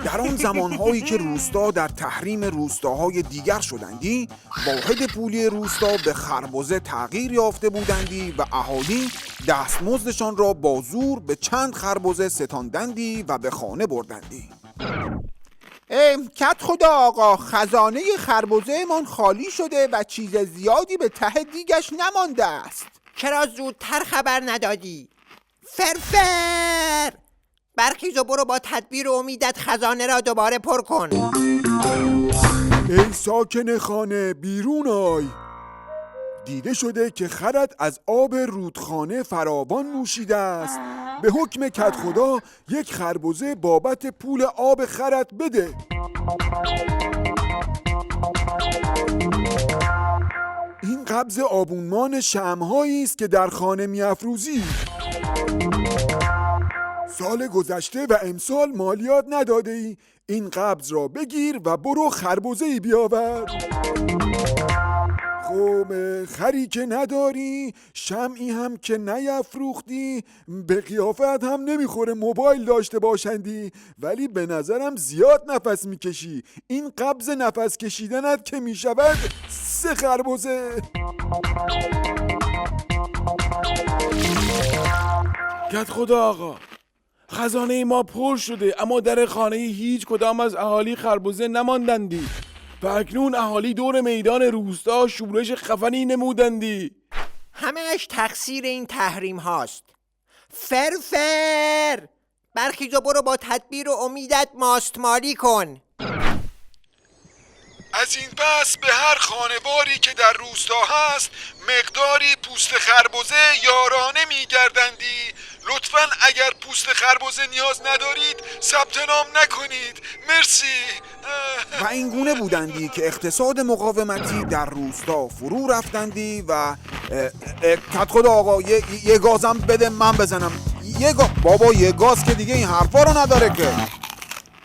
در آن زمانهایی که روستا در تحریم روستاهای دیگر شدندی، واحد پولی روستا به خربزه تغییر یافته بودندی و اهالی دستمزدشان را با زور به چند خربزه ستاندندی و به خانه بردندی. کت خدا آقا، خزانه خربزه من خالی شده و چیز زیادی به ته دیگش نمانده است. چرا زودتر خبر ندادی؟ فرفر برخیز و برو با تدبیر و امیدت خزانه را دوباره پر کن. ای ساکن خانه بیرون آی. دیده شده که خرت از آب رودخانه فراوان نوشیده است. به حکم کت خدا یک خربزه بابت پول آب خرت بده. این قبض آبونمان شمع‌هایی است که در خانه می‌افروزی. سال گذشته و امسال مالیات نداده ای. این قبض را بگیر و برو خربزه‌ای بیاور. خب خری که نداری، شمعی هم که نیفروختی، به قیافت هم نمیخوره موبایل داشته باشندی، ولی به نظرم زیاد نفس میکشی. این قبض نفس کشیدنت که میشود 3 خربزه. کت خدا آقا، خزانه ما پر شده اما در خانه هیچ کدام از اهالی خربزه نماندندی و اکنون اهالی دور میدان روستا شورش خفنی نمودندی. همه‌اش تقصیر این تحریم هاست. فرفر برخیز و برو با تدبیر و امیدت ماستمالی کن. از این پس به هر خانواری که در روستا هست مقداری پوست خربزه یارانه میگردندی. لطفاً اگر پوست خربزه نیاز ندارید ثبت نام نکنید. مرسی. و این گونه بودندی که اقتصاد مقاومتی در روستا فرو رفتندی و کت خدا آقا یه گازم بده من بزنم. بابا یه گاز که دیگه این حرفا رو نداره که.